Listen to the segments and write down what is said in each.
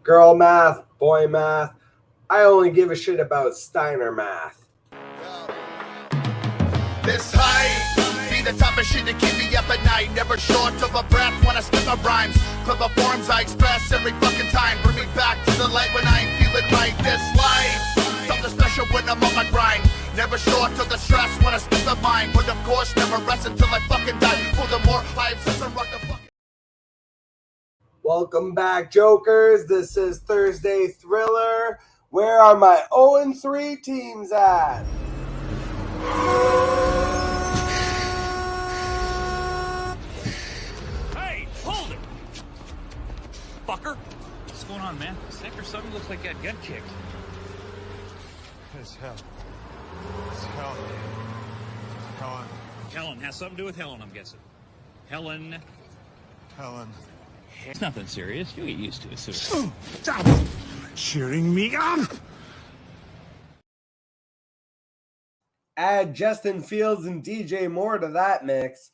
Girl math, boy math. I only give a shit about Steiner math. This height be the type of shit that keep me up at night. Never short of a breath when I spit my rhymes. Clever forms I express every fucking time. Bring me back to the light when I ain't feeling right. This life, something special when I'm on my grind. Never short of the stress when I spit the mind. But of course, never rest until I fucking die. For the more lives, just rock the fucking. Welcome back, Jokers. This is Thursday Thriller. Where are my 0-3 teams at? Hey, hold it! Fucker! What's going on, man? Sick or something? Looks like you got gut kicked. It's hell. It's hell. Helen. Helen. Has something to do with Helen, I'm guessing. Helen. It's nothing serious. You'll get used to it soon. Stop cheering me up! Add Justin Fields and DJ Moore to that mix.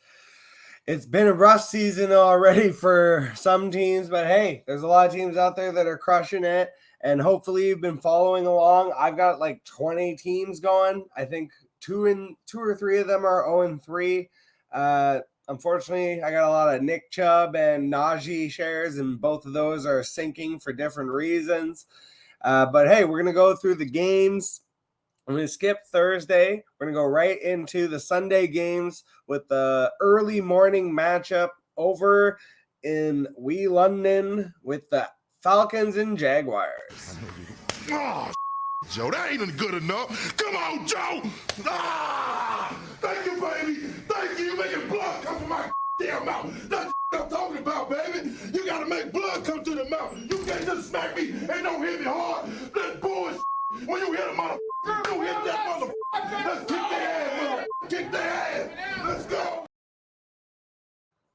It's been a rough season already for some teams, but hey, there's a lot of teams out there that are crushing it, and hopefully you've been following along. I've got like 20 teams going. I think two or three of them are 0-3. Unfortunately, I got a lot of Nick Chubb and Najee shares, and both of those are sinking for different reasons. But hey, we're going to go through the games. I'm going to skip Thursday. We're going to go right into the Sunday games with the early morning matchup over in Wee London with the Falcons and Jaguars. Oh, Joe, that ain't good enough. Come on, Joe. Thank you, baby. Thank you. You making blood come from my damn mouth. That's what I'm talking about, baby. You got to make blood come to the mouth. You can't just smack me and don't hit me hard. That's bullshit. When you hit a motherfucker, you hit that motherfucker. Let's kick their ass, motherfucker. Kick their ass. Let's go.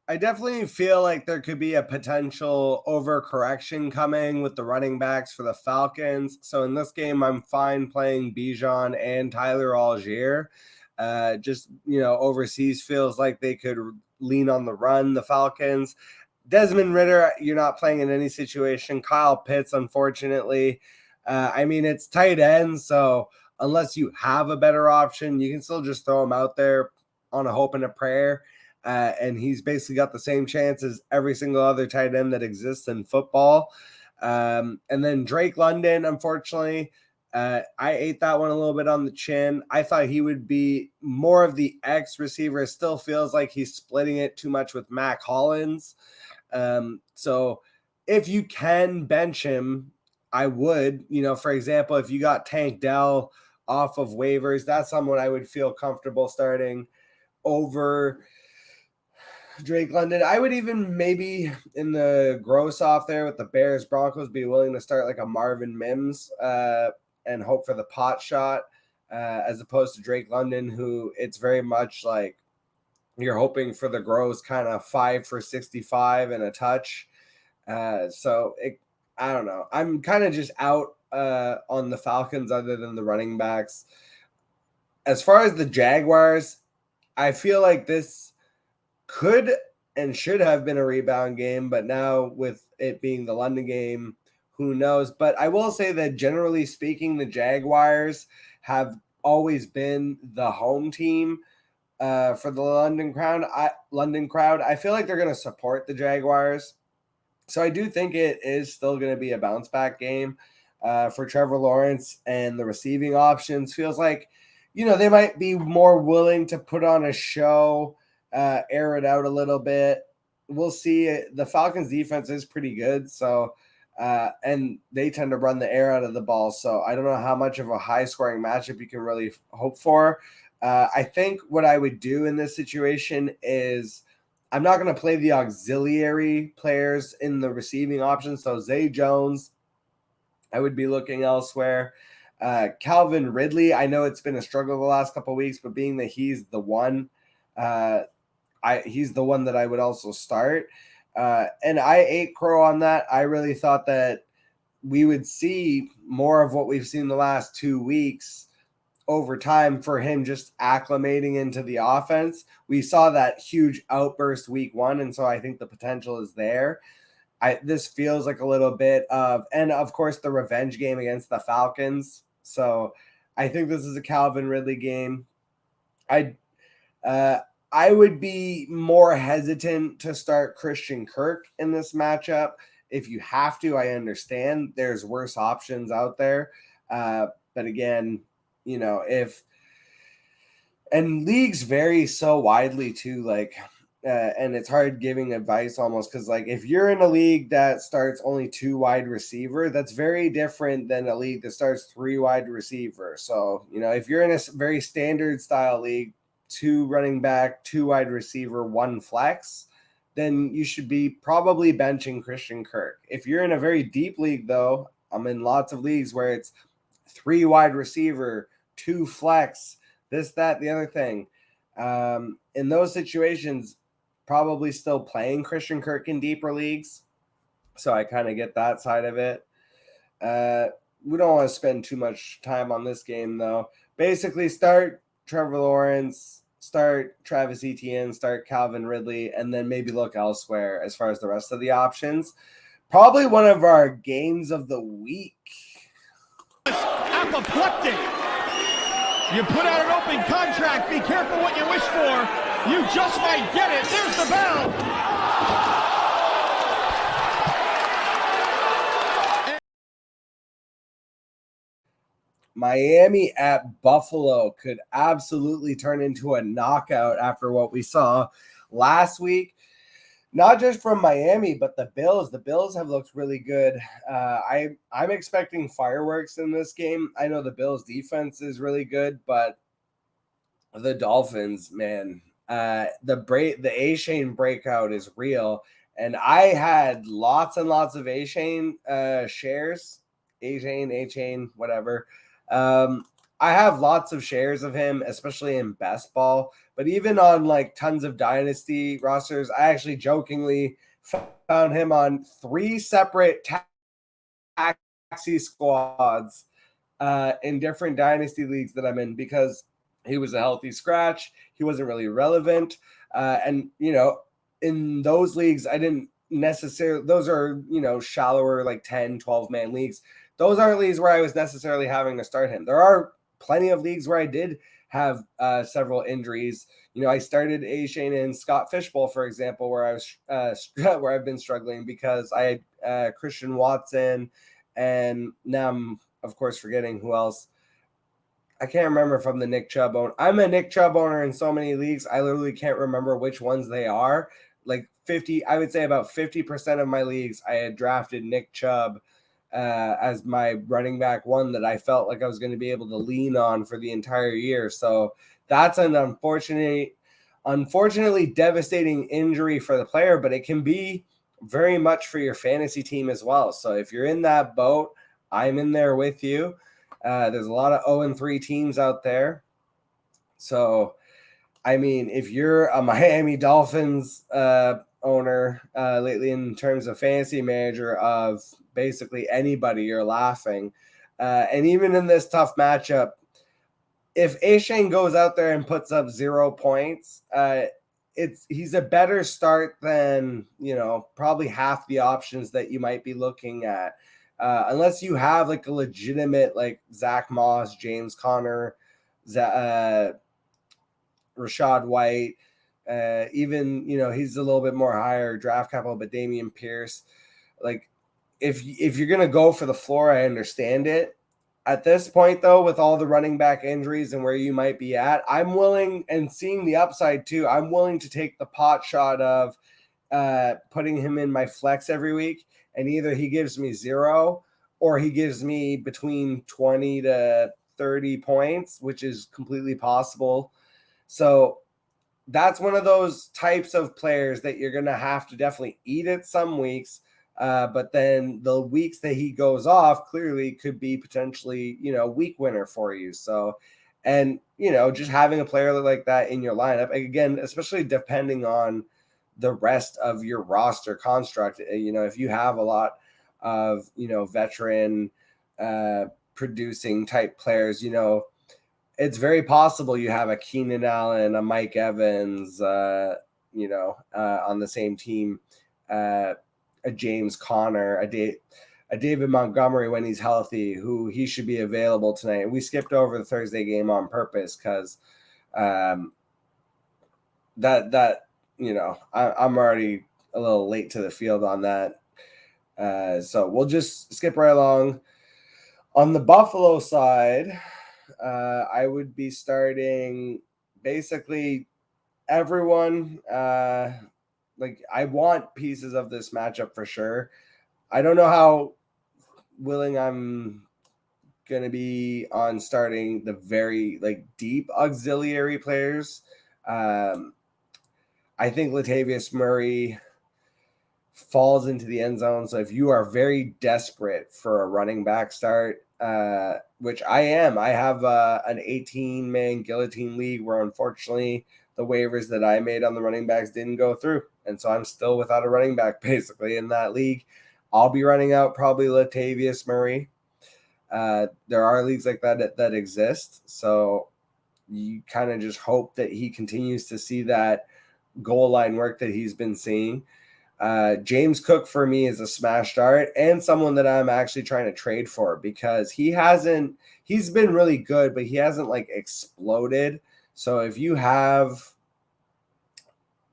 I definitely feel like there could be a potential overcorrection coming with the running backs for the Falcons. So in this game, I'm fine playing Bijan and Tyler Algier. Overseas feels like they could lean on the run, the Falcons. Desmond Ridder, you're not playing in any situation. Kyle Pitts, unfortunately. It's tight end, so unless you have a better option, you can still just throw him out there on a hope and a prayer. And he's basically got the same chance as every single other tight end that exists in football. And then Drake London, unfortunately, I ate that one a little bit on the chin. I thought he would be more of the X receiver. It still feels like he's splitting it too much with Mac Hollins. So if you can bench him, I would. For example, if you got Tank Dell off of waivers, that's someone I would feel comfortable starting over Drake London. I would even maybe in the gross off there with the Bears Broncos be willing to start like a Marvin Mims and hope for the pot shot as opposed to Drake London, who it's very much like you're hoping for the gross kind of 5 for 65 and a touch. I don't know. I'm kind of just out on the Falcons other than the running backs. As far as the Jaguars, I feel like this could and should have been a rebound game, but now with it being the London game, who knows? But I will say that generally speaking, the Jaguars have always been the home team for the London crowd. I feel like they're going to support the Jaguars. So I do think it is still going to be a bounce back game for Trevor Lawrence, and the receiving options feels like, they might be more willing to put on a show, air it out a little bit. We'll see. The Falcons defense is pretty good. So, and they tend to run the air out of the ball. So I don't know how much of a high scoring matchup you can really hope for. I think what I would do in this situation is I'm not going to play the auxiliary players in the receiving options. So Zay Jones, I would be looking elsewhere. Calvin Ridley, I know it's been a struggle the last couple of weeks, but being that he's the one, he's the one that I would also start. And I ate crow on that. I really thought that we would see more of what we've seen the last 2 weeks over time for him just acclimating into the offense. We saw that huge outburst week 1, and so I think the potential is there. This feels like a little bit of, and of course the revenge game against the Falcons. So I think this is a Calvin Ridley game. I would be more hesitant to start Christian Kirk in this matchup. If you have to, I understand there's worse options out there. But again, and leagues vary so widely too, and it's hard giving advice almost because if you're in a league that starts only 2 wide receiver, that's very different than a league that starts 3 wide receiver. So if you're in a very standard style league, 2 running back, 2 wide receiver, 1 flex, then you should be probably benching Christian Kirk. If you're in a very deep league, though, I'm in lots of leagues where it's 3 wide receiver, 2 flex, this, that, the other thing. In those situations, probably still playing Christian Kirk in deeper leagues. So I kind of get that side of it. We don't want to spend too much time on this game, though. Basically, start Trevor Lawrence, start Travis Etienne, start Calvin Ridley, and then maybe look elsewhere as far as the rest of the options. Probably one of our games of the week. Apoplectic. You put out an open contract. Be careful what you wish for. You just might get it. There's the bell. Miami at Buffalo could absolutely turn into a knockout after what we saw last week. Not just from Miami, but the Bills. The Bills have looked really good. I'm expecting fireworks in this game. I know the Bills' defense is really good, but the Dolphins, man, the A-Chain breakout is real. And I had lots and lots of A-Chain shares. A-Chain, whatever. I have lots of shares of him, especially in best ball, but even on tons of dynasty rosters, I actually jokingly found him on 3 separate taxi squads in different dynasty leagues that I'm in because he was a healthy scratch. He wasn't really relevant. And in those leagues, I didn't necessarily, those are, shallower, 10, 12-man leagues. Those aren't leagues where I was necessarily having to start him. There are plenty of leagues where I did have several injuries. I started A-Chain in Scott Fishbowl, for example, where I was where I've been struggling because I had Christian Watson, and now I'm of course forgetting who else. I can't remember from the Nick Chubb owner. I'm a Nick Chubb owner in so many leagues. I literally can't remember which ones they are. 50, I would say about 50% of my leagues, I had drafted Nick Chubb as my running back one that I felt like I was going to be able to lean on for the entire year. So that's an unfortunately devastating injury for the player, but it can be very much for your fantasy team as well. So if you're in that boat, I'm in there with you. There's a lot of 0-3 teams out there. So, I mean, if you're a Miami Dolphins owner lately in terms of fantasy manager of basically anybody, you're laughing. And even in this tough matchup, if A-Chain goes out there and puts up 0 points, he's a better start than, probably half the options that you might be looking at. Unless you have a legitimate Zach Moss, James Conner, Rashad White, even he's a little bit more higher draft capital, but Dameon Pierce, if you're gonna go for the floor, I understand it. At this point, though, with all the running back injuries and where you might be at, I'm willing, and seeing the upside too, I'm willing to take the pot shot of putting him in my flex every week. And either he gives me 0 or he gives me between 20 to 30 points, which is completely possible. So that's one of those types of players that you're going to have to definitely eat it some weeks. But then the weeks that he goes off clearly could be potentially, week winner for you. So, and, just having a player like that in your lineup, again, especially depending on the rest of your roster construct, if you have a lot of, veteran producing type players, it's very possible you have a Keenan Allen, a Mike Evans, on the same team. a James Conner, a David Montgomery when he's healthy, who he should be available tonight. And we skipped over the Thursday game on purpose because that I'm already a little late to the field on that. So we'll just skip right along. On the Buffalo side, I would be starting basically everyone. Like, I want pieces of this matchup for sure. I don't know how willing I'm going to be on starting the very deep auxiliary players. I think Latavius Murray falls into the end zone. So if you are very desperate for a running back start, which I am, I have an 18-man guillotine league where unfortunately the waivers that I made on the running backs didn't go through. And so I'm still without a running back basically in that league. I'll be running out probably Latavius Murray. There are leagues like that exist. So you kind of just hope that he continues to see that goal line work that he's been seeing. James Cook for me is a smash start and someone that I'm actually trying to trade for because he's been really good, but he hasn't exploded. So if you have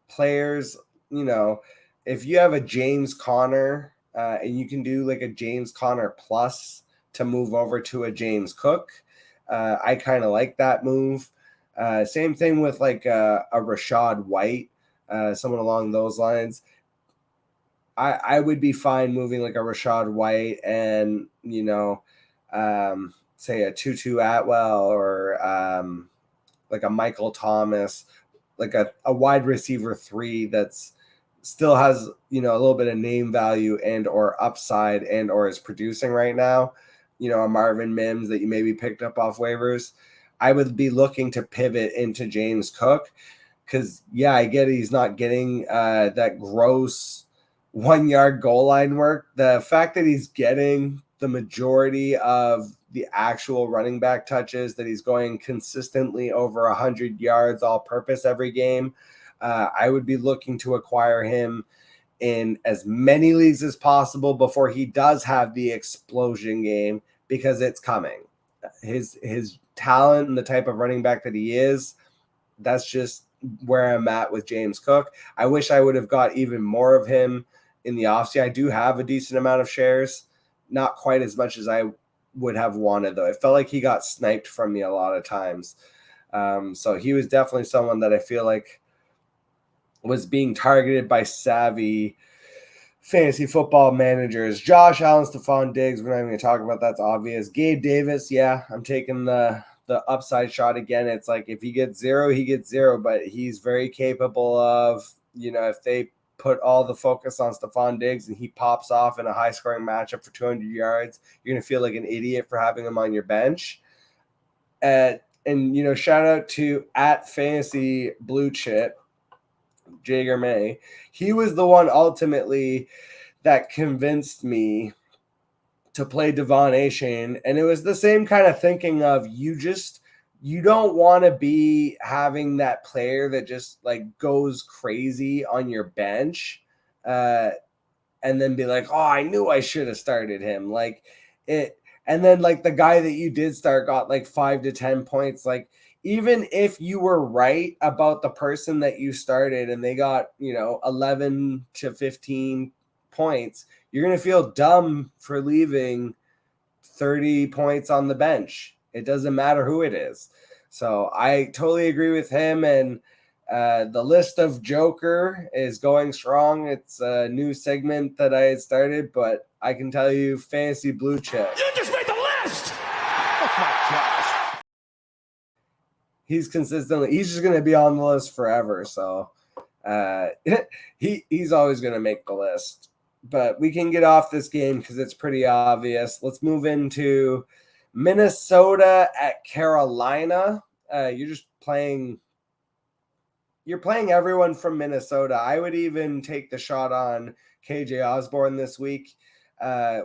players, if you have a James Conner and you can do a James Conner plus to move over to a James Cook, I kind of like that move. Same thing with a Rashad White, someone along those lines. I would be fine moving a Rashad White and, say a Tutu Atwell or a Michael Thomas, a wide receiver 3 that's still has, a little bit of name value and or upside and or is producing right now, a Marvin Mims that you maybe picked up off waivers. I would be looking to pivot into James Cook because, yeah, I get he's not getting that gross 1-yard goal line work. The fact that he's getting the majority of the actual running back touches, that he's going consistently over 100 yards all purpose every game, I would be looking to acquire him in as many leagues as possible before he does have the explosion game, because it's coming. His talent and the type of running back that he is, that's just where I'm at with James Cook. I wish I would have got even more of him in the offseason. I do have a decent amount of shares, not quite as much as I would have wanted, though. It felt like he got sniped from me a lot of times. So he was definitely someone that I feel like was being targeted by savvy fantasy football managers. Josh Allen, Stephon Diggs, we're not even going to talk about that's obvious. Gabe Davis, yeah, I'm taking the upside shot again. It's if he gets zero, he gets zero, but he's very capable of, if they put all the focus on Stephon Diggs and he pops off in a high-scoring matchup for 200 yards, you're going to feel like an idiot for having him on your bench. And shout out to @fantasy blue chip, Jager May. He was the one ultimately that convinced me to play Devon Achane. And it was the same kind of thinking of you don't want to be having that player that just goes crazy on your bench and then be like, oh, I knew I should have started him. And then the guy that you did start got 5 to 10 points. Even if you were right about the person that you started and they got, 11 to 15 points, you're going to feel dumb for leaving 30 points on the bench. It doesn't matter who it is. So I totally agree with him. And the list of Joker is going strong. It's a new segment that I had started, but I can tell you, fantasy blue chip. You just made the list! Oh my gosh. He's just going to be on the list forever. So he's always going to make the list. But we can get off this game because it's pretty obvious. Let's move into Minnesota at Carolina. You're playing everyone from Minnesota. I would even take the shot on KJ Osborne this week.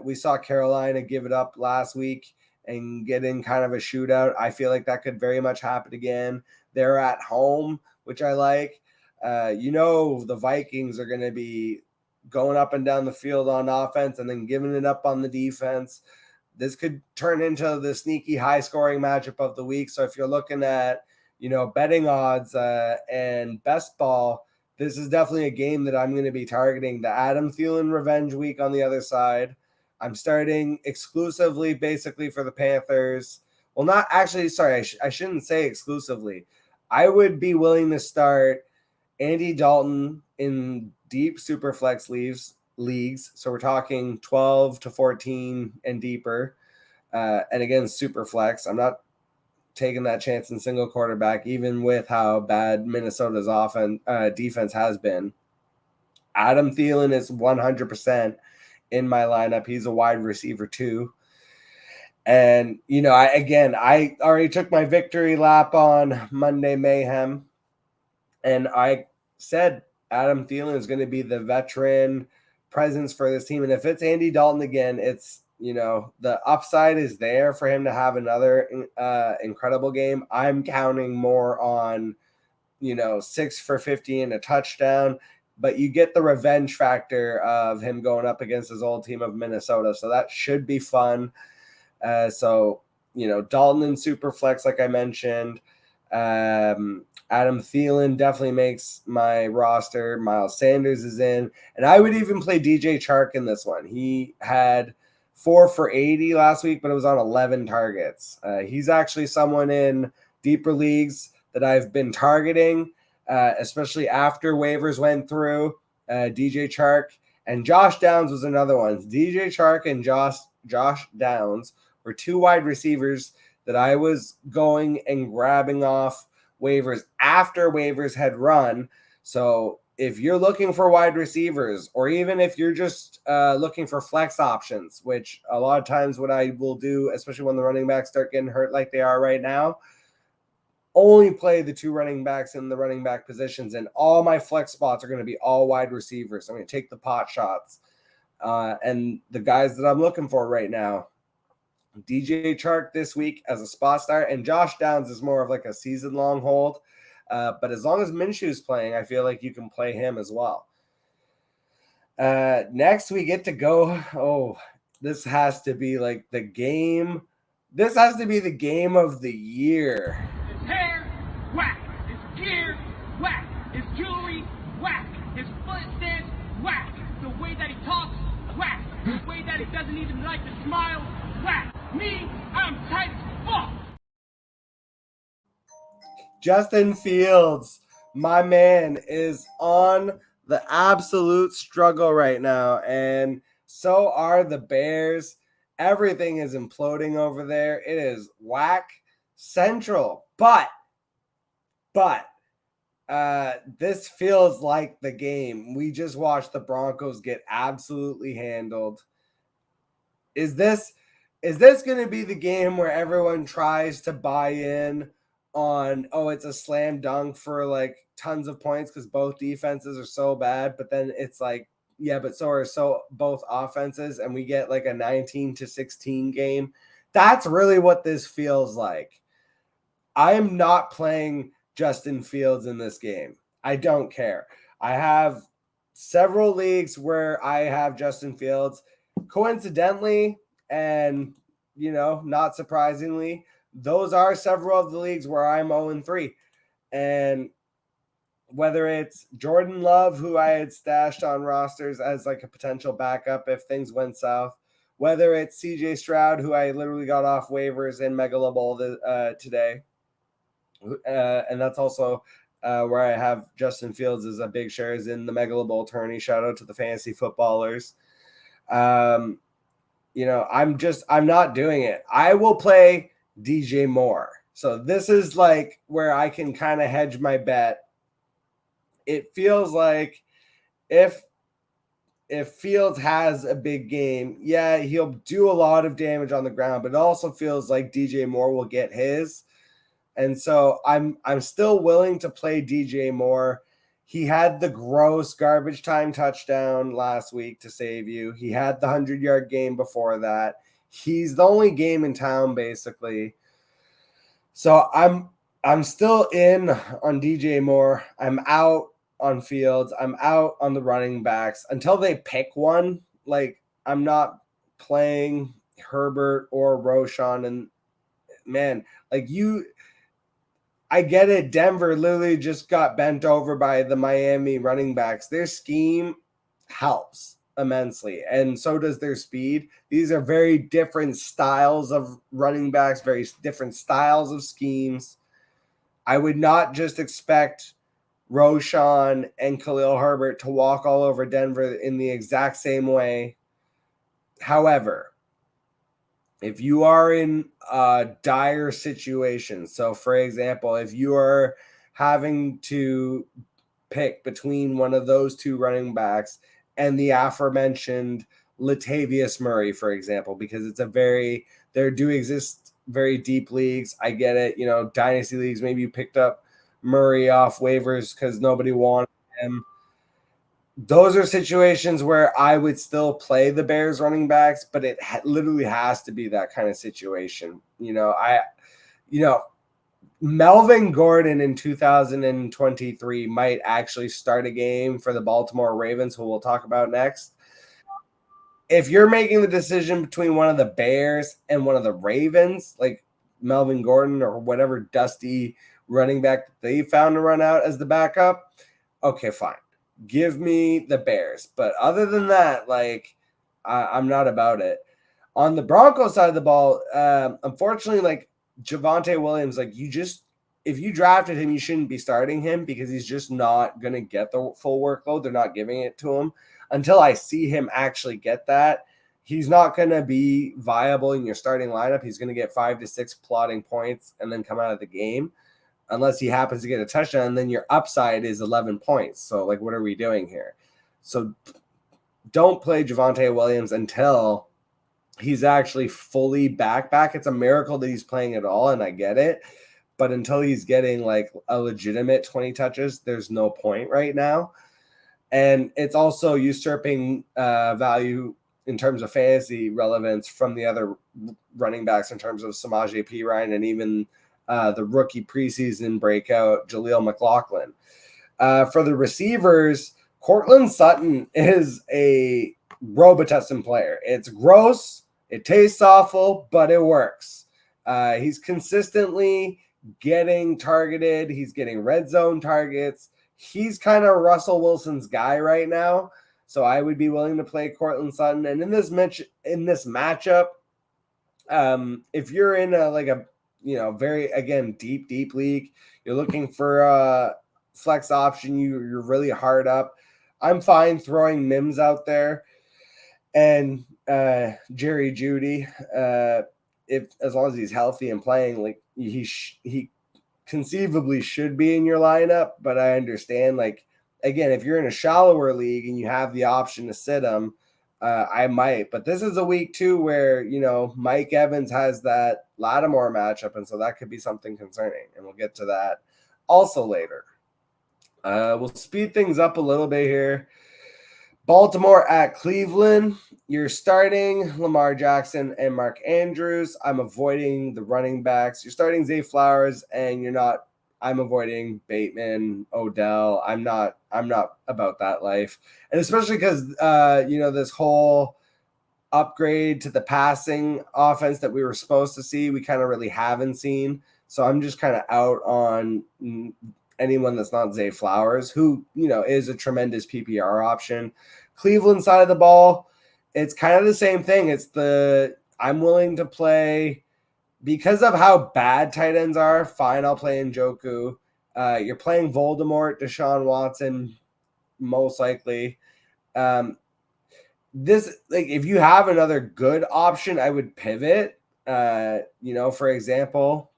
We saw Carolina give it up last week and get in kind of a shootout. I feel like that could very much happen again. They're at home, which I like. The Vikings are going to be going up and down the field on offense and then giving it up on the defense. This could turn into the sneaky high-scoring matchup of the week. So if you're looking at, betting odds and best ball, this is definitely a game that I'm going to be targeting. The Adam Thielen revenge week on the other side. I'm starting exclusively basically for the Panthers. Well, not actually, sorry, I shouldn't say exclusively. I would be willing to start Andy Dalton in deep superflex leagues. So we're talking 12 to 14 and deeper. And again, superflex. I'm not taking that chance in single quarterback, even with how bad Minnesota's defense has been. Adam Thielen is 100% in my lineup. He's a wide receiver too. And, I already took my victory lap on Monday Mayhem. And I said Adam Thielen is going to be the veteran presence for this team. And if it's Andy Dalton again, it's, the upside is there for him to have another incredible game. I'm counting more on, 6 for 50 and a touchdown. But you get the revenge factor of him going up against his old team of Minnesota. So that should be fun. Dalton and Superflex, like I mentioned. Adam Thielen definitely makes my roster. Miles Sanders is in. And I would even play DJ Chark in this one. He had 4 for 80 last week, but it was on 11 targets. He's actually someone in deeper leagues that I've been targeting, especially after waivers went through. DJ Chark and Josh Downs was another one. DJ Chark and Josh Downs were 2 wide receivers that I was going and grabbing off waivers after waivers had run. So if you're looking for wide receivers, or even if you're just looking for flex options, which a lot of times what I will do, especially when the running backs start getting hurt like they are right now, only play the 2 running backs in the running back positions, and all my flex spots are going to be all wide receivers. I'm going to take the pot shots. And the guys that I'm looking for right now, DJ Chark this week as a spot start, and Josh Downs is more of like a season-long hold. But as long as Minshew's playing, I feel like you can play him as well. Next, we get to go. Oh, this has to be like the game. This has to be the game of the year. His hair, whack. His gear, whack. His jewelry, whack. His foot stance, whack. The way that he talks, whack. The way that he doesn't even like to smile, whack. Me, I'm tight as fuck. Justin Fields, my man, is on the absolute struggle right now, and so are the Bears. Everything is imploding over there. It is whack central, but this feels like the game. We just watched the Broncos get absolutely handled. Is this going to be the game where everyone tries to buy in on, it's a slam dunk for like tons of points because both defenses are so bad, but then it's like, yeah, but so are both offenses, and we get like a 19-16 game. That's really what this feels like. I am not playing Justin Fields in this game. I don't care. I have several leagues where I have Justin Fields. Coincidentally, and not surprisingly, those are several of the leagues where I'm 0-3. And whether it's Jordan Love, who I had stashed on rosters as like a potential backup if things went south, whether it's CJ Stroud, who I literally got off waivers in Megala Bowl today. And that's also where I have Justin Fields as a big shares in the Megala Bowl tourney. Shout out to the fantasy footballers. I'm not doing it. I will play DJ Moore. So this is like where I can kind of hedge my bet. It feels like if Fields has a big game, yeah, he'll do a lot of damage on the ground, but it also feels like DJ Moore will get his. And so I'm still willing to play DJ Moore. He had the gross garbage time touchdown last week to save you. He had the 100-yard game before that. He's the only game in town, basically. So I'm still in on DJ Moore. I'm out on Fields. I'm out on the running backs until they pick one. Like, I'm not playing Herbert or Roshan. And man, like I get it. Denver literally just got bent over by the Miami running backs. Their scheme helps immensely, and so does their speed. These are very different styles of running backs, very different styles of schemes. I would not just expect Roshan and Khalil Herbert to walk all over Denver in the exact same way. However, if you are in a dire situation, so for example, if you are having to pick between one of those two running backs and the aforementioned Latavius Murray, for example, because there do exist very deep leagues. I get it. Dynasty leagues, maybe you picked up Murray off waivers because nobody wanted him. Those are situations where I would still play the Bears running backs, but it literally has to be that kind of situation. Melvin Gordon in 2023 might actually start a game for the Baltimore Ravens, who we'll talk about next. If you're making the decision between one of the Bears and one of the Ravens, like Melvin Gordon or whatever dusty running back that they found to run out as the backup, okay, fine. Give me the Bears. But other than that, like, I'm not about it. On the Broncos side of the ball, unfortunately, like, Javonte Williams, like, if you drafted him, you shouldn't be starting him because he's just not going to get the full workload. They're not giving it to him. Until I see him actually get that, he's not going to be viable in your starting lineup. He's going to get 5 to 6 plotting points and then come out of the game, unless he happens to get a touchdown, and then your upside is 11 points. So, like, what are we doing here? So don't play Javonte Williams until he's actually fully back. It's a miracle that he's playing at all, and I get it. But until he's getting, like, a legitimate 20 touches, there's no point right now. And it's also usurping value in terms of fantasy relevance from the other running backs in terms of Samaje Perine and even the rookie preseason breakout, Jaleel McLaughlin. For the receivers, Cortland Sutton is a Robitussin player. It's gross. It tastes awful, but it works. He's consistently getting targeted. He's getting red zone targets. He's kind of Russell Wilson's guy right now. So I would be willing to play Cortland Sutton. And in this matchup, if you're in a very, again, deep league, you're looking for a flex option, you're really hard up, I'm fine throwing Mims out there and Jerry Jeudy, as long as he's healthy and playing. Like, he conceivably should be in your lineup, but I understand, like, again, if you're in a shallower league and you have the option to sit him, I might. But this is a week too where, Mike Evans has that Lattimore matchup, and so that could be something concerning, and we'll get to that also later. We'll speed things up a little bit here. Baltimore at Cleveland. You're starting Lamar Jackson and Mark Andrews. I'm avoiding the running backs. You're starting Zay Flowers, and I'm avoiding Bateman, Odell. I'm not about that life. And especially because, this whole upgrade to the passing offense that we were supposed to see, we kind of really haven't seen. So I'm just kind of out on anyone that's not Zay Flowers, who, is a tremendous PPR option. Cleveland side of the ball, it's kind of the same thing. I'm willing to play, because of how bad tight ends are, fine, I'll play Njoku. You're playing Voldemort, Deshaun Watson, most likely. If you have another good option, I would pivot. For example,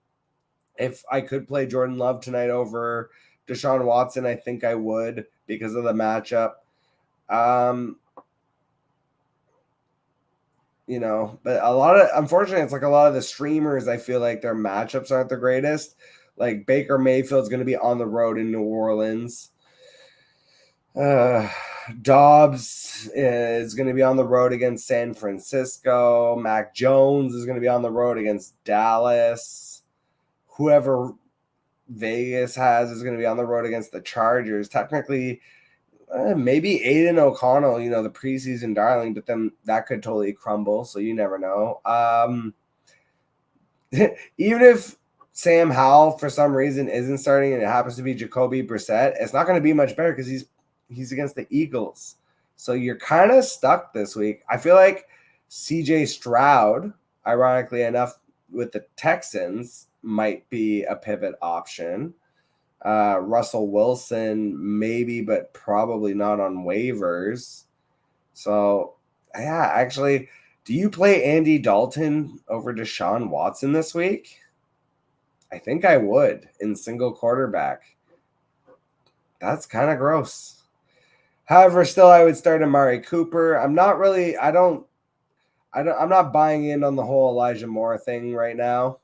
if I could play Jordan Love tonight over Deshaun Watson, I think I would because of the matchup. But unfortunately, it's like a lot of the streamers, I feel like their matchups aren't the greatest. Like Baker Mayfield's going to be on the road in New Orleans. Dobbs is going to be on the road against San Francisco. Mac Jones is going to be on the road against Dallas. Whoever Vegas has is going to be on the road against the Chargers. Technically, maybe Aiden O'Connell, the preseason darling, but then that could totally crumble. So you never know. Even if Sam Howell for some reason isn't starting and it happens to be Jacoby Brissett, it's not going to be much better because he's against the Eagles. So you're kind of stuck this week. I feel like CJ Stroud, ironically enough, with the Texans might be a pivot option. Russell Wilson, maybe, but probably not on waivers. So, yeah, actually, do you play Andy Dalton over Deshaun Watson this week? I think I would in single quarterback. That's kind of gross. However, still, I would start Amari Cooper. I'm not buying in on the whole Elijah Moore thing right now.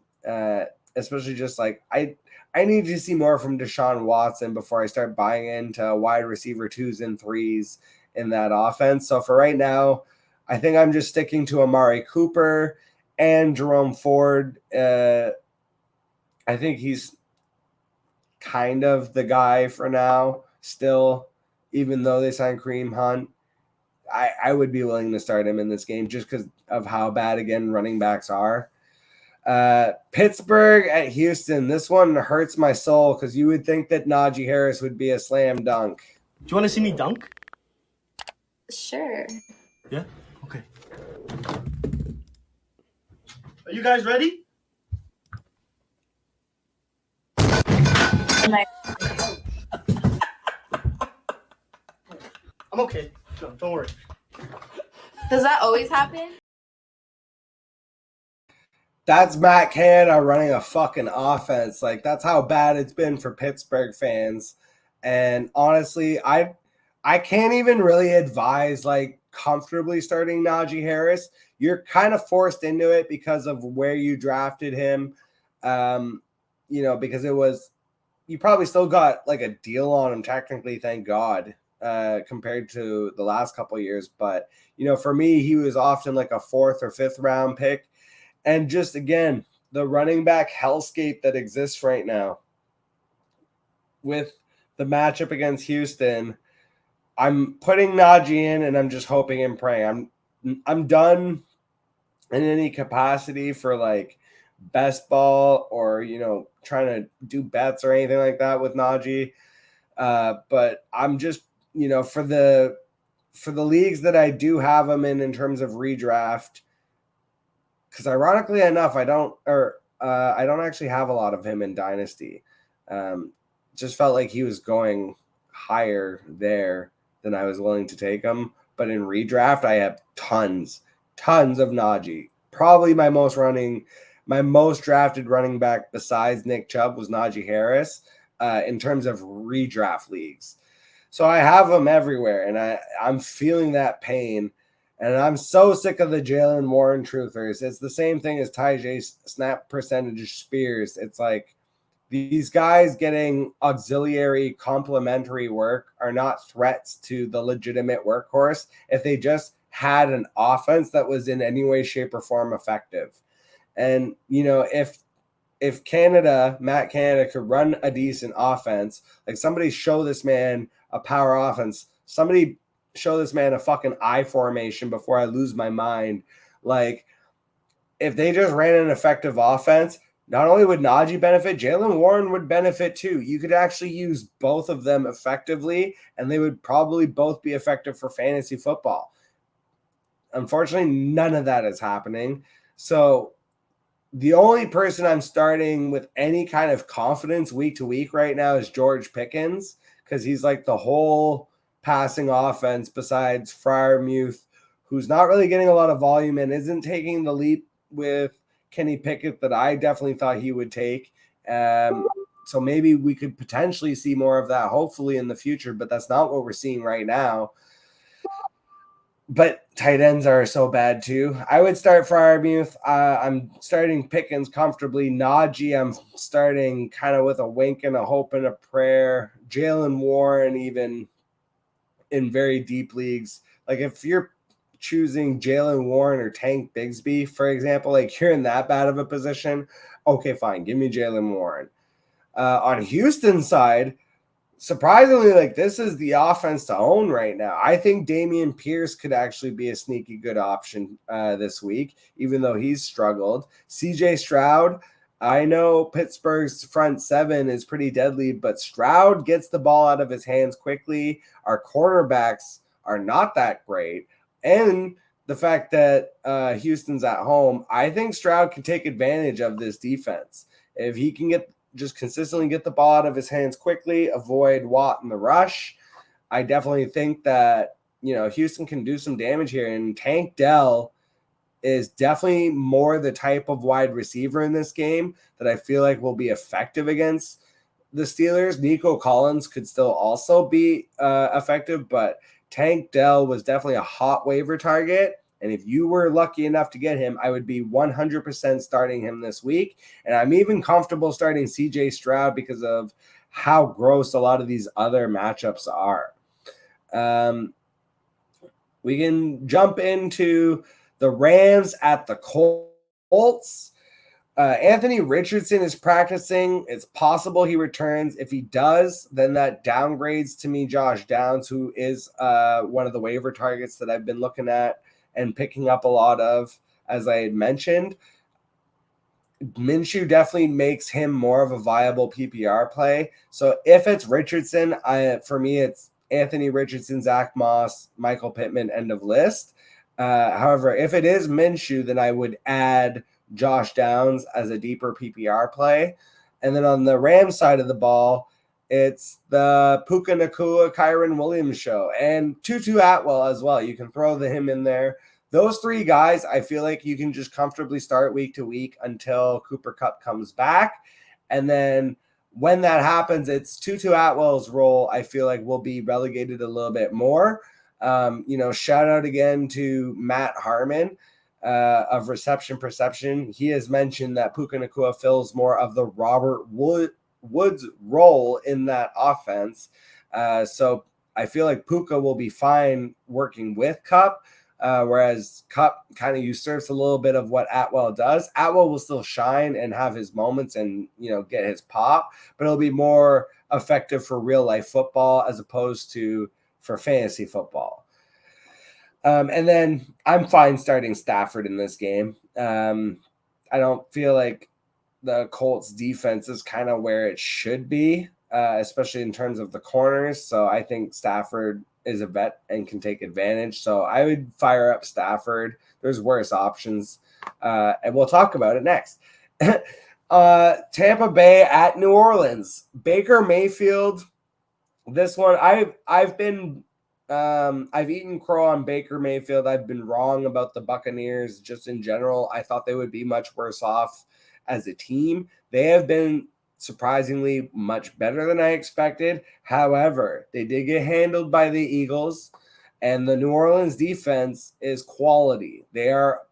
Especially just like I need to see more from Deshaun Watson before I start buying into wide receiver 2s and 3s in that offense. So for right now, I think I'm just sticking to Amari Cooper and Jerome Ford. I think he's kind of the guy for now still, even though they signed Kareem Hunt. I would be willing to start him in this game just because of how bad, again, running backs are. Pittsburgh at Houston. This one hurts my soul because you would think that Najee Harris would be a slam dunk. Do you want to see me dunk? Sure. Yeah? Okay. Are you guys ready? I'm okay. No, don't worry. Does that always happen? That's Matt Canada running a fucking offense. Like, that's how bad it's been for Pittsburgh fans. And honestly, I can't even really advise like comfortably starting Najee Harris. You're kind of forced into it because of where you drafted him. Because you probably still got like a deal on him technically, thank God, compared to the last couple of years. But, for me, he was often like a 4th or 5th round pick. And just, again, the running back hellscape that exists right now with the matchup against Houston, I'm putting Najee in and I'm just hoping and praying. I'm done in any capacity for like best ball or, trying to do bets or anything like that with Najee. But I'm just, for the leagues that I do have him in terms of redraft, because ironically enough, I don't actually have a lot of him in Dynasty. Just felt like he was going higher there than I was willing to take him. But in redraft, I have tons of Najee. Probably my most drafted running back besides Nick Chubb was Najee Harris in terms of redraft leagues. So I have him everywhere, and I'm feeling that pain. And I'm so sick of the Jalen Warren truthers. It's the same thing as Tyjae snap percentage Spears. It's like these guys getting auxiliary complementary work are not threats to the legitimate workhorse if they just had an offense that was in any way, shape, or form effective. And, if Matt Canada could run a decent offense, like somebody show this man a power offense, somebody show this man a fucking I formation before I lose my mind. Like, if they just ran an effective offense, not only would Najee benefit, Jalen Warren would benefit too. You could actually use both of them effectively, and they would probably both be effective for fantasy football. Unfortunately, none of that is happening. So the only person I'm starting with any kind of confidence week to week right now is George Pickens, because he's like the whole passing offense besides Freiermuth, who's not really getting a lot of volume and isn't taking the leap with Kenny Pickett that I definitely thought he would take. So maybe we could potentially see more of that, hopefully in the future, but that's not what we're seeing right now. But tight ends are so bad too. I would start Freiermuth. I'm starting Pickens comfortably. Najee, I'm starting kind of with a wink and a hope and a prayer. Jalen Warren, even in very deep leagues. Like if you're choosing Jalen Warren or Tank Bigsby, for example, like you're in that bad of a position, okay, fine, give me Jalen Warren. On Houston's side, surprisingly, like this is the offense to own right now. I think Dameon Pierce could actually be a sneaky good option this week, even though he's struggled. CJ Stroud, I know Pittsburgh's front seven is pretty deadly, but Stroud gets the ball out of his hands quickly. Our cornerbacks are not that great. And the fact that Houston's at home, I think Stroud can take advantage of this defense. If he can just consistently get the ball out of his hands quickly, avoid Watt in the rush, I definitely think that, Houston can do some damage here. And Tank Dell is definitely more the type of wide receiver in this game that I feel like will be effective against the Steelers. Nico Collins could still also be effective, but Tank Dell was definitely a hot waiver target. And if you were lucky enough to get him, I would be 100% starting him this week. And I'm even comfortable starting CJ Stroud because of how gross a lot of these other matchups are. We can jump into the Rams at the Colts. Anthony Richardson is practicing. It's possible he returns. If he does, then that downgrades to me Josh Downs, who is one of the waiver targets that I've been looking at and picking up a lot of, as I had mentioned. Minshew definitely makes him more of a viable PPR play. So if it's Richardson, for me, it's Anthony Richardson, Zach Moss, Michael Pittman, end of list. However, if it is Minshew, then I would add Josh Downs as a deeper PPR play. And then on the Rams side of the ball, it's the Puka Nacua, Kyron Williams show, and Tutu Atwell as well. You can throw him in there. Those three guys, I feel like you can just comfortably start week to week until Cooper Kupp comes back. And then when that happens, it's Tutu Atwell's role, I feel like, will be relegated a little bit more. Shout out again to Matt Harmon of Reception Perception. He has mentioned that Puka Nacua fills more of the Robert Woods role in that offense. So I feel like Puka will be fine working with Kupp, whereas Kupp kind of usurps a little bit of what Atwell does. Atwell will still shine and have his moments and, get his pop, but it'll be more effective for real life football as opposed to for fantasy football. And then I'm fine starting Stafford in this game. I don't feel like the Colts defense is kind of where it should be, especially in terms of the corners. So I think Stafford is a vet and can take advantage. So I would fire up Stafford. There's worse options. And we'll talk about it next. Tampa Bay at New Orleans. Baker Mayfield. This one, I've eaten crow on Baker Mayfield. I've been wrong about the Buccaneers just in general. I thought they would be much worse off as a team. They have been surprisingly much better than I expected. However, they did get handled by the Eagles, and the New Orleans defense is quality. They are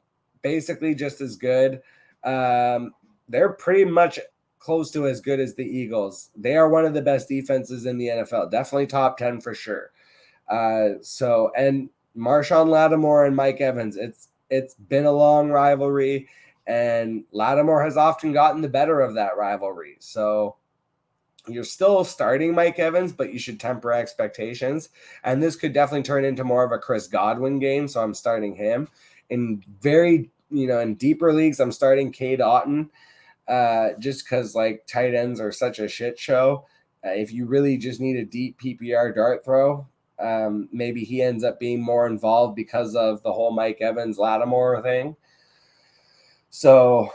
basically just as good. They're pretty much close to as good as the Eagles. They are one of the best defenses in the NFL. Definitely top 10 for sure. And Marshawn Lattimore and Mike Evans, it's been a long rivalry, and Lattimore has often gotten the better of that rivalry. So you're still starting Mike Evans, but you should temper expectations. And this could definitely turn into more of a Chris Godwin game. So I'm starting him. In in deeper leagues, I'm starting Cade Otton, just because tight ends are such a shit show. If you really just need a deep PPR dart throw, maybe he ends up being more involved because of the whole Mike Evans Lattimore thing. So,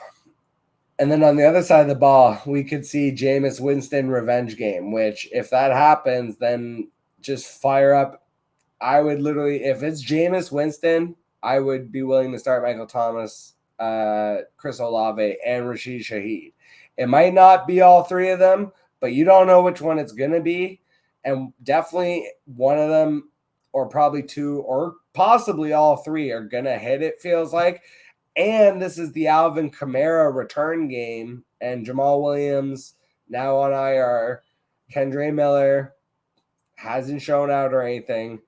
and then on the other side of the ball, we could see Jameis Winston revenge game, which if that happens, then just fire up. I would literally, if it's Jameis Winston, I would be willing to start Michael Thomas, Chris Olave, and Rashid Shaheed. It might not be all three of them, but you don't know which one it's going to be. And definitely one of them, or probably two, or possibly all three are going to hit, it feels like. And this is the Alvin Kamara return game, and Jamal Williams now on IR. Kendre Miller hasn't shown out or anything.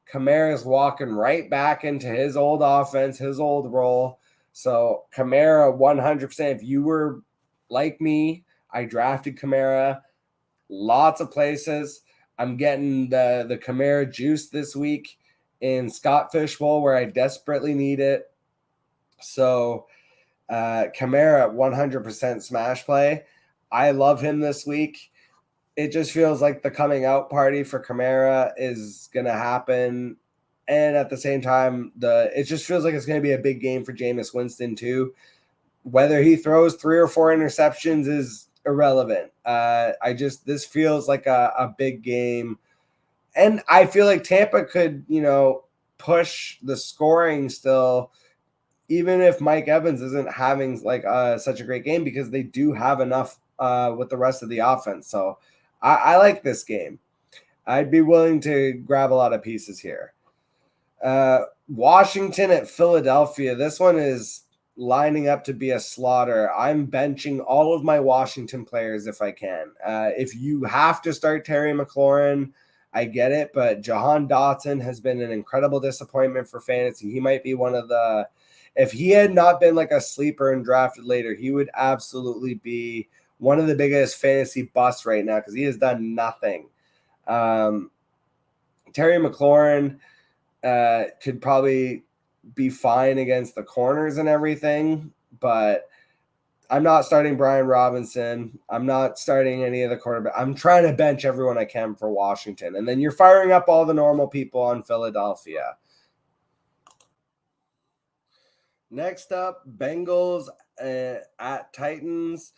Kamara is walking right back into his old offense, his old role. So Kamara, 100%. If you were like me, I drafted Kamara lots of places. I'm getting the Kamara juice this week in Scott Fishbowl where I desperately need it. So Kamara 100% smash play. I love him this week. It just feels like the coming out party for Kamara is going to happen. And at the same time, it just feels like it's going to be a big game for Jameis Winston too. Whether he throws 3 or 4 interceptions is irrelevant. This feels like a big game. And I feel like Tampa could, push the scoring still, even if Mike Evans isn't having such a great game, because they do have enough with the rest of the offense. So I like this game. I'd be willing to grab a lot of pieces here. Washington at Philadelphia. This one is lining up to be a slaughter. I'm benching all of my Washington players if I can. If you have to start Terry McLaurin, I get it, but Jahan Dotson has been an incredible disappointment for fantasy. He might be one of the, if he had not been like a sleeper and drafted later, he would absolutely be one of the biggest fantasy busts right now because he has done nothing. Terry McLaurin could probably be fine against the corners and everything, but I'm not starting Brian Robinson. I'm not starting any of the quarterbacks. I'm trying to bench everyone I can for Washington. And then you're firing up all the normal people on Philadelphia. Next up, Bengals at Titans.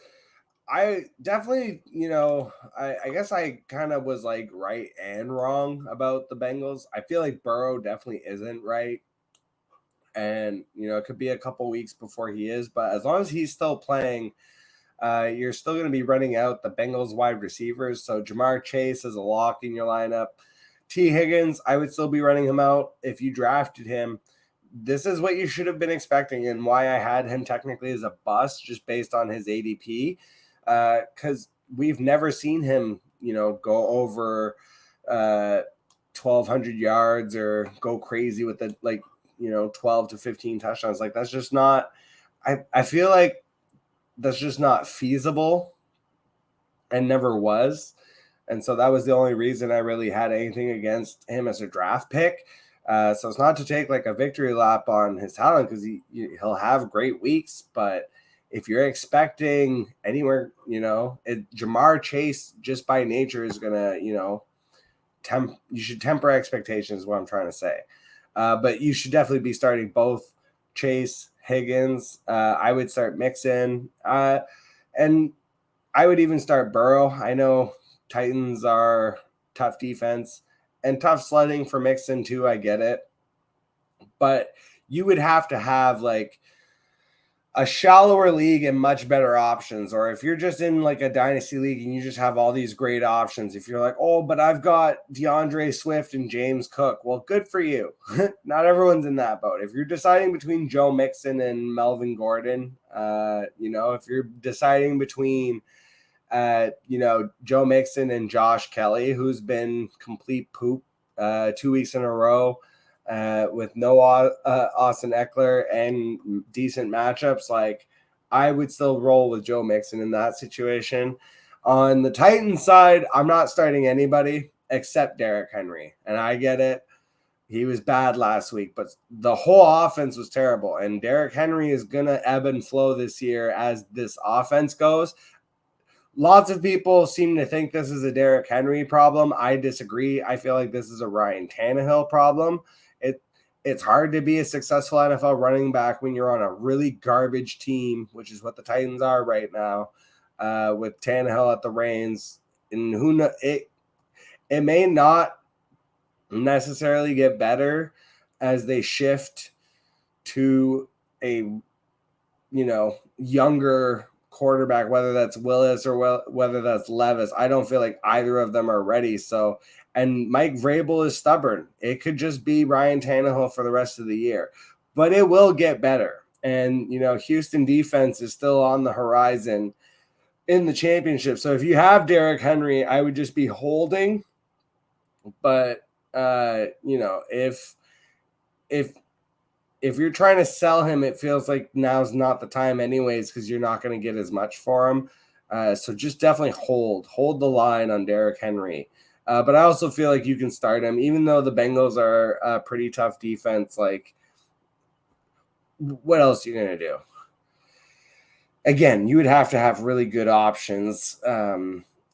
I definitely, I guess I kind of was like right and wrong about the Bengals. I feel like Burrow definitely isn't right. And, it could be a couple weeks before he is. But as long as he's still playing, you're still going to be running out the Bengals wide receivers. So Jamar Chase is a lock in your lineup. T. Higgins, I would still be running him out if you drafted him. This is what you should have been expecting and why I had him technically as a bust just based on his ADP. Because we've never seen him, go over 1,200 yards or go crazy with the 12 to 15 touchdowns. Like that's just not, I feel like that's just not feasible and never was. And so that was the only reason I really had anything against him as a draft pick. So it's not to take like a victory lap on his talent because he'll have great weeks, but if you're expecting anywhere, Jamar Chase just by nature is gonna, you should temper expectations is what I'm trying to say. But you should definitely be starting both Chase, Higgins. I would start Mixon. And I would even start Burrow. I know Titans are tough defense and tough sledding for Mixon too. I get it. But you would have to have like a shallower league and much better options. Or if you're just in like a dynasty league and you just have all these great options, if you're like, oh, but I've got DeAndre Swift and James Cook. Well, good for you. Not everyone's in that boat. If you're deciding between Joe Mixon and Melvin Gordon, if you're deciding between, Joe Mixon and Josh Kelly, who's been complete poop 2 weeks in a row, with no Austin Eckler and decent matchups, like I would still roll with Joe Mixon in that situation. On the Titans side, I'm not starting anybody except Derrick Henry. And I get it. He was bad last week, but the whole offense was terrible. And Derrick Henry is going to ebb and flow this year as this offense goes. Lots of people seem to think this is a Derrick Henry problem. I disagree. I feel like this is a Ryan Tannehill problem. It's hard to be a successful NFL running back when you're on a really garbage team, which is what the Titans are right now, with Tannehill at the reins. And who knows, it may not necessarily get better as they shift to a younger quarterback, whether that's Willis or whether that's Levis. I don't feel like either of them are ready. So, and Mike Vrabel is stubborn. It could just be Ryan Tannehill for the rest of the year, but it will get better. And, Houston defense is still on the horizon in the championship. So if you have Derrick Henry, I would just be holding. But, if you're trying to sell him, it feels like now's not the time anyways, because you're not going to get as much for him. So just definitely hold the line on Derrick Henry. But I also feel like you can start him, even though the Bengals are a pretty tough defense. Like, what else are you going to do? Again, you would have to have really good options.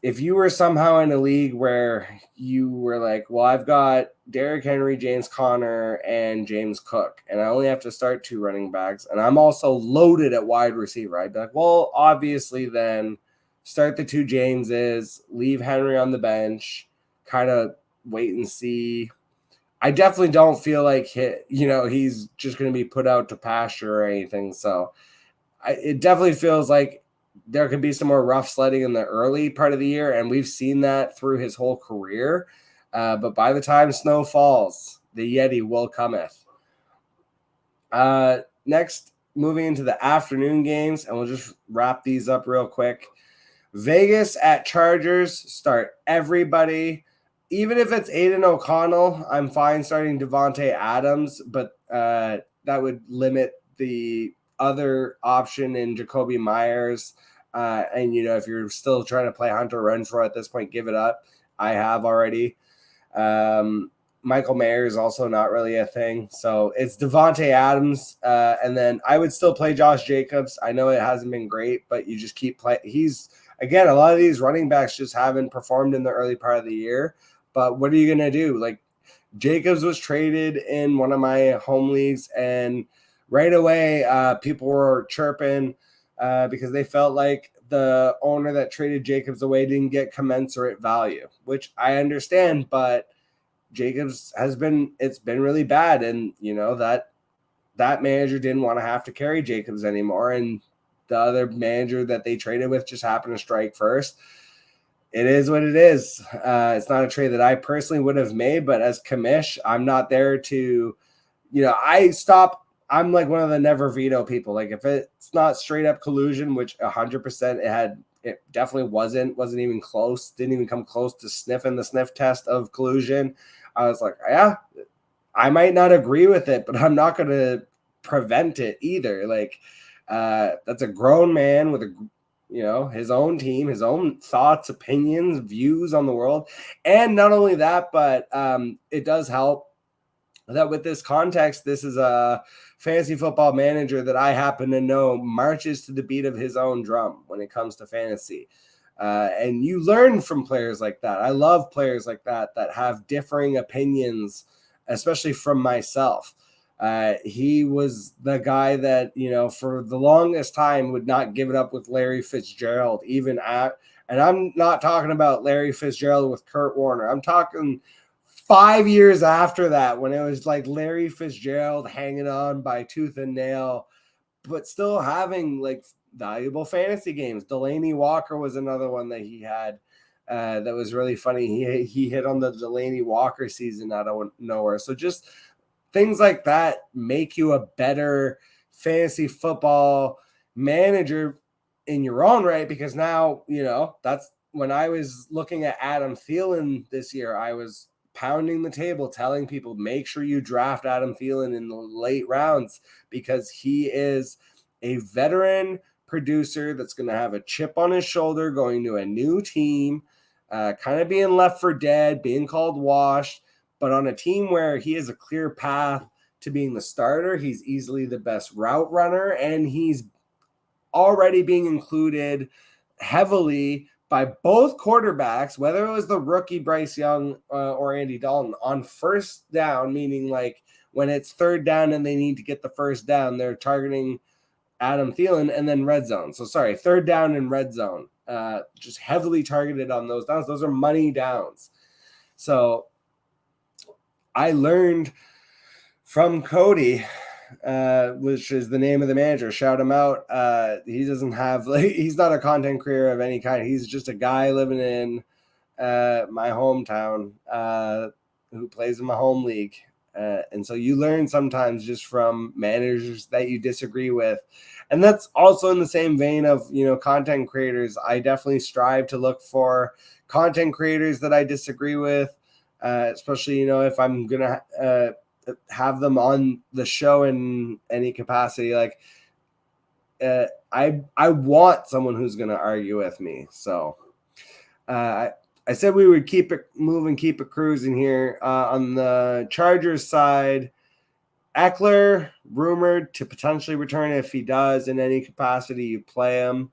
If you were somehow in a league where you were like, well, I've got Derrick Henry, James Conner, and James Cook, and I only have to start 2 running backs, and I'm also loaded at wide receiver, I'd be like, well, obviously then start the 2 Jameses, leave Henry on the bench, kind of wait and see. I definitely don't feel like he's just going to be put out to pasture or anything, so it definitely feels like there could be some more rough sledding in the early part of the year, and we've seen that through his whole career. But by the time snow falls, the Yeti will cometh. Next, moving into the afternoon games, and we'll just wrap these up real quick. Vegas at Chargers, start everybody. Even if it's Aiden O'Connell, I'm fine starting Devontae Adams, but that would limit the other option in Jacoby Myers. And, if you're still trying to play Hunter Renfrow at this point, give it up. I have already. Michael Mayer is also not really a thing. So it's Devontae Adams. And then I would still play Josh Jacobs. I know it hasn't been great, but you just keep playing. Again, a lot of these running backs just haven't performed in the early part of the year. But what are you going to do? Like, Jacobs was traded in one of my home leagues, and right away people were chirping because they felt like the owner that traded Jacobs away didn't get commensurate value, which I understand, but Jacobs it's been really bad. And, that manager didn't want to have to carry Jacobs anymore. And the other manager that they traded with just happened to strike first. It is what it is. It's not a trade that I personally would have made, but as commish, I'm not there to, I'm like one of the never veto people. Like, if it's not straight up collusion, which 100% it definitely wasn't even close, didn't even come close to sniffing the sniff test of collusion. I was like, yeah, I might not agree with it, but I'm not going to prevent it either. Like, that's a grown man with his own team, his own thoughts, opinions, views on the world. And not only that, but it does help that with this context, this is a fantasy football manager that I happen to know marches to the beat of his own drum when it comes to fantasy. And you learn from players like that. I love players like that have differing opinions, especially from myself. He was the guy that, for the longest time would not give it up with Larry Fitzgerald, and I'm not talking about Larry Fitzgerald with Kurt Warner. I'm talking 5 years after that, when it was like Larry Fitzgerald hanging on by tooth and nail, but still having like valuable fantasy games. Delaney Walker was another one that he had that was really funny. He hit on the Delaney Walker season out of nowhere. So just things like that make you a better fantasy football manager in your own right, because now, that's when I was looking at Adam Thielen this year, I was pounding the table, telling people, make sure you draft Adam Thielen in the late rounds, because he is a veteran producer that's going to have a chip on his shoulder going to a new team, kind of being left for dead, being called washed, but on a team where he has a clear path to being the starter. He's easily the best route runner, and he's already being included heavily by both quarterbacks, whether it was the rookie Bryce Young or Andy Dalton, on first down, meaning like when it's third down and they need to get the first down, they're targeting Adam Thielen, and then red zone. So sorry, third down and red zone, just heavily targeted on those downs. Those are money downs. So I learned from Cody, which is the name of the manager. Shout him out. He doesn't have, he's not a content creator of any kind. He's just a guy living in my hometown who plays in my home league. And so you learn sometimes just from managers that you disagree with. And that's also in the same vein of, content creators. I definitely strive to look for content creators that I disagree with, especially, if I'm going to have them on the show in any capacity. Like, I want someone who's going to argue with me. So I said we would keep it moving, keep it cruising here. On the Chargers side, Eckler rumored to potentially return. If he does in any capacity, you play him.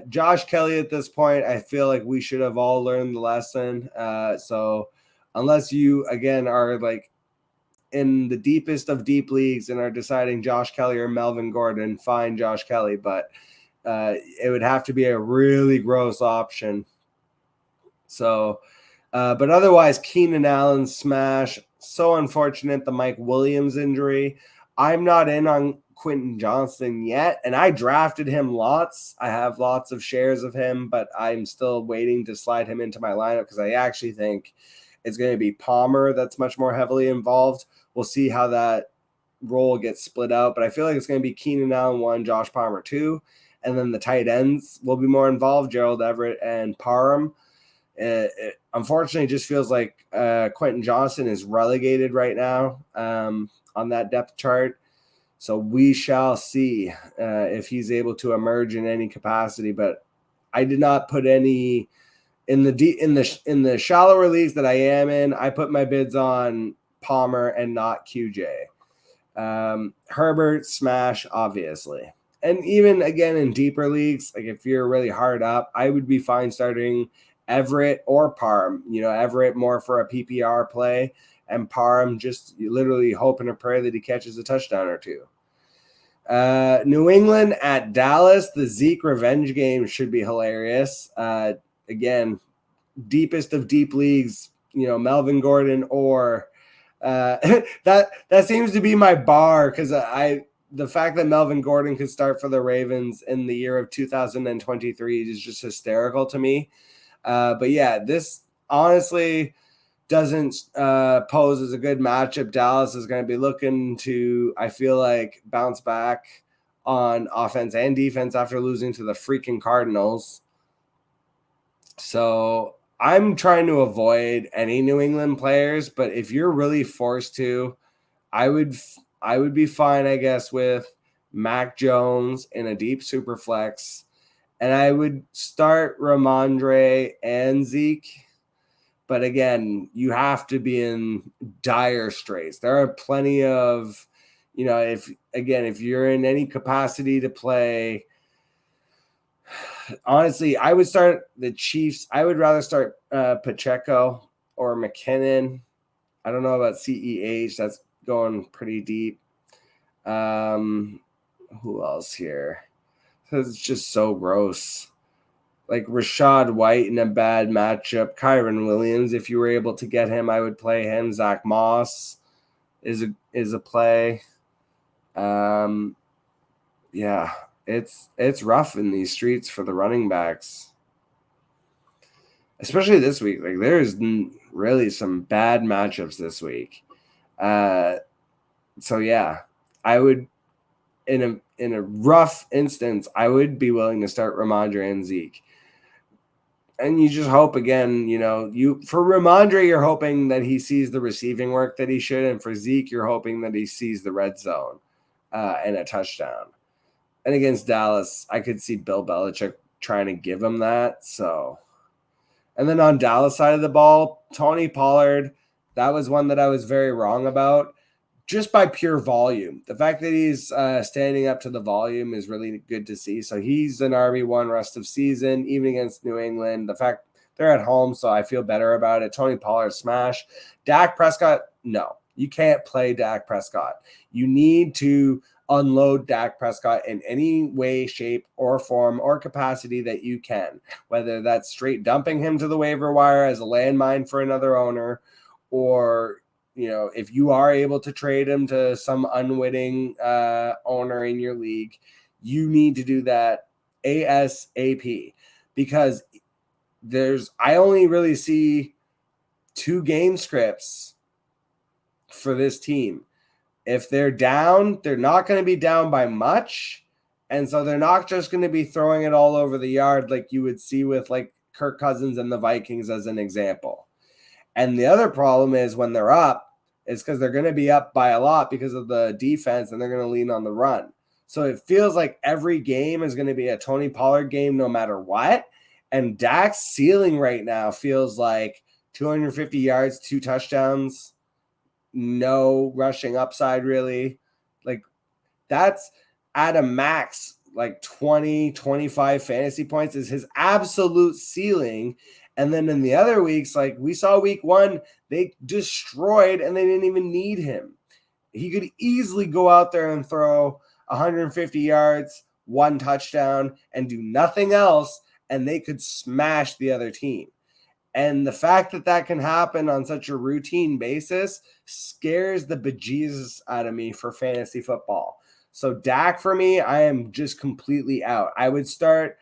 Josh Kelly at this point, I feel like we should have all learned the lesson. So unless you, again, are like in the deepest of deep leagues and are deciding Josh Kelly or Melvin Gordon, fine Josh Kelly, but it would have to be a really gross option. So, but otherwise, Keenan Allen smash. So unfortunate, the Mike Williams injury. I'm not in on Quentin Johnston yet, and I drafted him lots. I have lots of shares of him, but I'm still waiting to slide him into my lineup because I actually think it's going to be Palmer that's much more heavily involved. We'll see how that role gets split out, but I feel like it's going to be Keenan Allen 1, Josh Palmer 2, and then the tight ends will be more involved, Gerald Everett and Parham. It unfortunately just feels like Quentin Johnston is relegated right now on that depth chart. So we shall see if he's able to emerge in any capacity. But I did not put any in the shallower leagues that I am in. I put my bids on Palmer and not QJ. Herbert smash, obviously. And even again in deeper leagues, like if you're really hard up, I would be fine starting Everett or Parham. Everett more for a PPR play, and Parham just literally hoping and pray that he catches a touchdown or two. New England at Dallas, the Zeke revenge game should be hilarious. Again, deepest of deep leagues, Melvin Gordon or that seems to be my bar because the fact that Melvin Gordon could start for the Ravens in the year of 2023 is just hysterical to me. But yeah, this honestly doesn't pose as a good matchup. Dallas is going to be looking to, I feel like, bounce back on offense and defense after losing to the freaking Cardinals. So I'm trying to avoid any New England players, but if you're really forced to, I would be fine, I guess, with Mac Jones in a deep super flex. And I would start Ramondre and Zeke. But again, you have to be in dire straits. There are plenty of, if you're in any capacity to play, honestly, I would start the Chiefs. I would rather start Pacheco or McKinnon. I don't know about CEH. That's going pretty deep. Who else here? It's just so gross. Like Rashad White in a bad matchup. Kyron Williams, if you were able to get him, I would play him. Zach Moss is a play. Yeah, it's rough in these streets for the running backs, especially this week. Like there's really some bad matchups this week. So yeah, I would in a rough instance, I would be willing to start Ramondre and Zeke. And you just hope again, for Ramondre, you're hoping that he sees the receiving work that he should. And for Zeke, you're hoping that he sees the red zone and a touchdown. And against Dallas, I could see Bill Belichick trying to give him that. So, and then on Dallas side of the ball, Tony Pollard, that was one that I was very wrong about. Just by pure volume. The fact that he's standing up to the volume is really good to see. So he's an RB1 rest of season, even against New England. The fact they're at home, so I feel better about it. Tony Pollard smash. Dak Prescott, no. You can't play Dak Prescott. You need to unload Dak Prescott in any way, shape, or form or capacity that you can. Whether that's straight dumping him to the waiver wire as a landmine for another owner, or if you are able to trade him to some unwitting owner in your league, you need to do that ASAP because I only really see 2 game scripts for this team. If they're down, they're not going to be down by much. And so they're not just going to be throwing it all over the yard like you would see with like Kirk Cousins and the Vikings as an example. And the other problem is when they're up, is because they're going to be up by a lot because of the defense and they're going to lean on the run. So it feels like every game is going to be a Tony Pollard game no matter what. And Dak's ceiling right now feels like 250 yards, 2 touchdowns, no rushing upside really. Like that's at a max, like 20, 25 fantasy points is his absolute ceiling. And then in the other weeks, like we saw week 1, they destroyed and they didn't even need him. He could easily go out there and throw 150 yards, 1 touchdown, and do nothing else, and they could smash the other team. And the fact that that can happen on such a routine basis scares the bejesus out of me for fantasy football. So Dak for me, I am just completely out. I would start,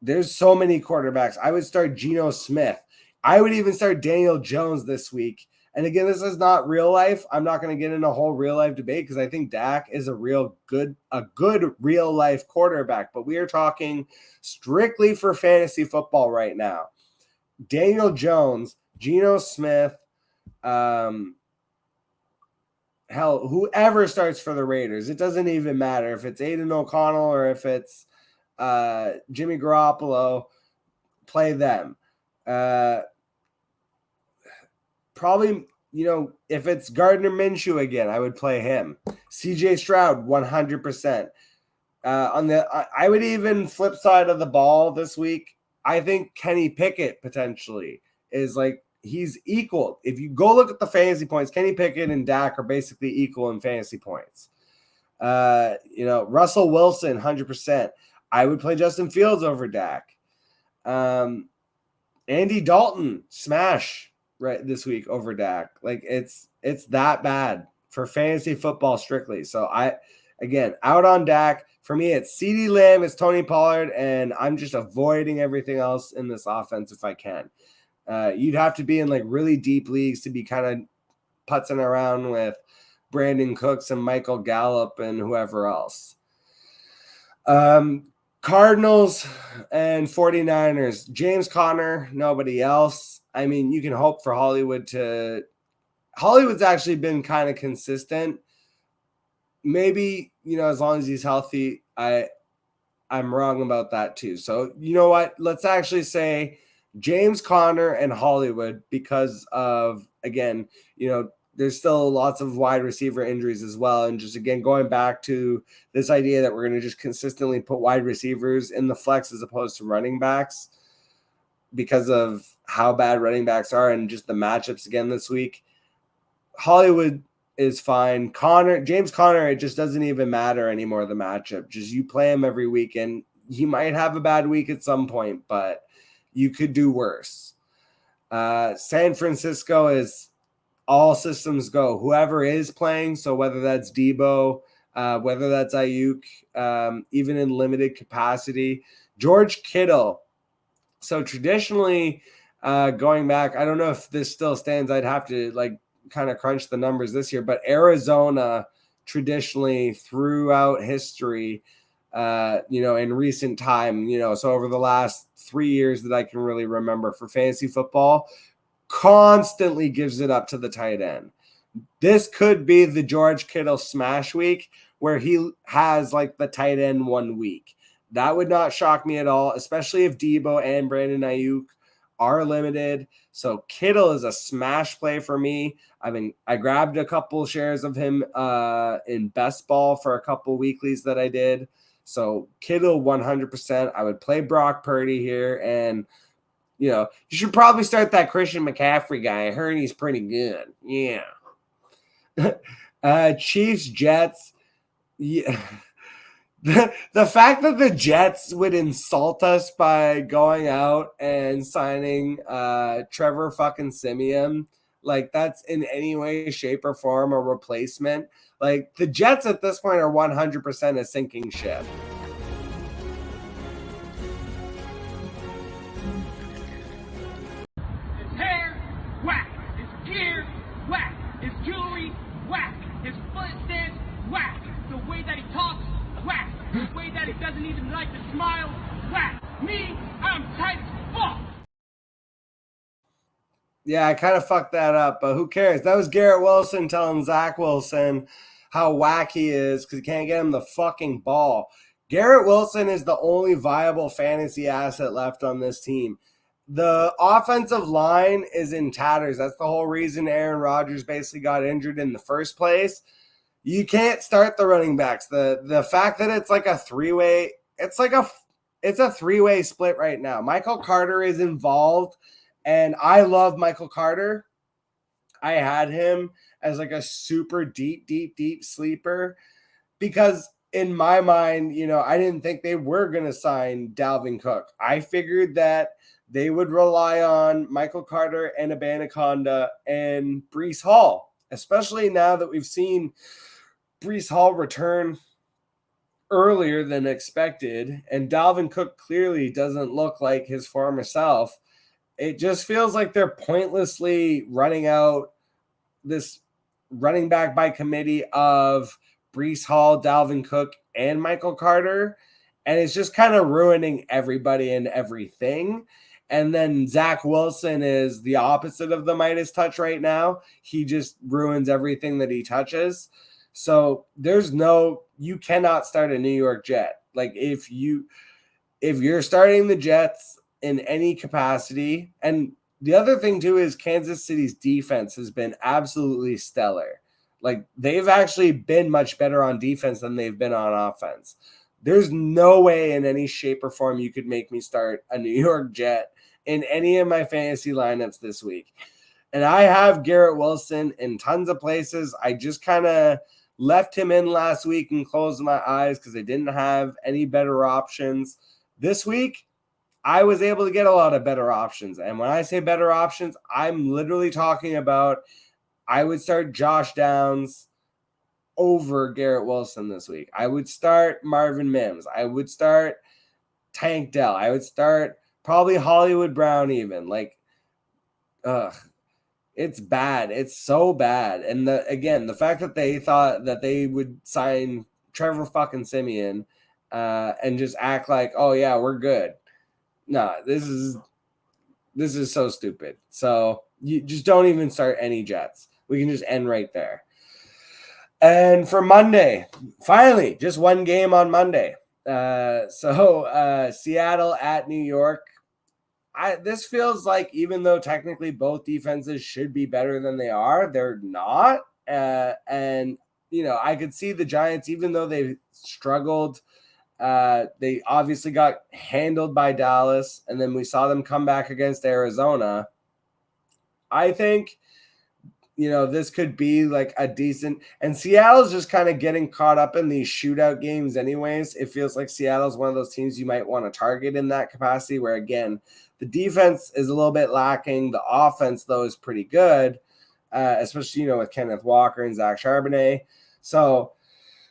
there's so many quarterbacks. I would start Geno Smith. I would even start Daniel Jones this week. And again, this is not real life. I'm not going to get in a whole real life debate because I think Dak is a good real life quarterback. But we are talking strictly for fantasy football right now. Daniel Jones, Geno Smith, hell, whoever starts for the Raiders, it doesn't even matter if it's Aiden O'Connell or if it's Jimmy Garoppolo, play them. Probably, if it's Gardner Minshew again, I would play him. CJ Stroud, 100%. I would even flip side of the ball this week. I think Kenny Pickett potentially is like, he's equal. If you go look at the fantasy points, Kenny Pickett and Dak are basically equal in fantasy points. Russell Wilson, 100%. I would play Justin Fields over Dak. Andy Dalton, smash right this week over Dak. Like it's that bad for fantasy football strictly. So again, out on Dak. For me, it's CeeDee Lamb, it's Tony Pollard, and I'm just avoiding everything else in this offense if I can. You'd have to be in like really deep leagues to be kind of putzing around with Brandon Cooks and Michael Gallup and whoever else. Cardinals and 49ers, James Conner, nobody else. I mean, you can hope for Hollywood's actually been kind of consistent. Maybe, as long as he's healthy, I'm wrong about that too. So you know what? Let's actually say James Conner and Hollywood because of, again, there's still lots of wide receiver injuries as well. And just, again, going back to this idea that we're going to just consistently put wide receivers in the flex as opposed to running backs because of how bad running backs are and just the matchups again this week. Hollywood is fine. James Conner, it just doesn't even matter anymore, the matchup. Just you play him every week, and he might have a bad week at some point, but you could do worse. San Francisco is all systems go. Whoever is playing, so whether that's Debo, whether that's Ayuk, even in limited capacity. George Kittle. So traditionally, going back, I don't know if this still stands. I'd have to kind of crunch the numbers this year, but Arizona traditionally throughout history, in recent time, so over the last 3 years that I can really remember for fantasy football, constantly gives it up to the tight end. This could be the George Kittle smash week where he has like the tight end 1 week. That would not shock me at all, especially if Debo and Brandon Ayuk are limited. So Kittle is a smash play for me. I grabbed a couple shares of him in best ball for a couple weeklies that I did. So Kittle 100%. I would play Brock Purdy here, and you should probably start that Christian McCaffrey guy. I heard he's pretty good. Yeah. Chiefs, Jets. Yeah. The fact that the Jets would insult us by going out and signing Trevor fucking Simeon, like that's in any way, shape, or form a replacement. Like the Jets at this point are 100% a sinking ship. His hair, whack. His gear, whack. His jewelry, whack. His foot stance, whack. The way that he talks, whack. The way that he doesn't even like to smile, whack. Me, I'm tight as fuck. Yeah, I kind of fucked that up, but who cares? That was Garrett Wilson telling Zach Wilson, how whack he is because he can't get him the fucking ball. Garrett Wilson is the only viable fantasy asset left on this team. The offensive line is in tatters. That's the whole reason Aaron Rodgers basically got injured in the first place. You can't start the running backs. The fact that it's like a three-way, it's a three-way split right now. Michael Carter is involved, and I love Michael Carter. I had him as like a super deep sleeper because in my mind, I didn't think they were going to sign Dalvin Cook. I figured that they would rely on Michael Carter and Abanikanda and Breece Hall, especially now that we've seen Breece Hall return earlier than expected, and Dalvin Cook clearly doesn't look like his former self. It just feels like they're pointlessly running out this running back by committee of Breece Hall, Dalvin Cook, and Michael Carter, and it's just kind of ruining everybody and everything. And then Zach Wilson is the opposite of the Midas touch right now. He just ruins everything that he touches. So you cannot start a New York Jet. Like if you're starting the Jets in any capacity, and the other thing too is Kansas City's defense has been absolutely stellar. Like they've actually been much better on defense than they've been on offense. There's no way in any shape or form you could make me start a New York Jet in any of my fantasy lineups this week. And I have Garrett Wilson in tons of places. I just kind of left him in last week and closed my eyes because I didn't have any better options. This week, I was able to get a lot of better options. And when I say better options, I'm literally talking about I would start Josh Downs over Garrett Wilson this week. I would start Marvin Mims. I would start Tank Dell. I would start probably Hollywood Brown even. Like, it's bad. It's so bad. And the fact that they thought that they would sign Trevor fucking Siemian and just act like, oh yeah, we're good. No, this is so stupid. So you just don't even start any Jets. We can just end right there. And for Monday, finally, just one game on Monday. Seattle at New York. This feels like even though technically both defenses should be better than they are, they're not. And I could see the Giants, even though they struggled, they obviously got handled by Dallas, and then we saw them come back against Arizona. I think, this could be like a decent, and Seattle's just kind of getting caught up in these shootout games anyways. It feels like Seattle's one of those teams you might want to target in that capacity where, again, the defense is a little bit lacking. The offense, though, is pretty good, especially, with Kenneth Walker and Zach Charbonnet. So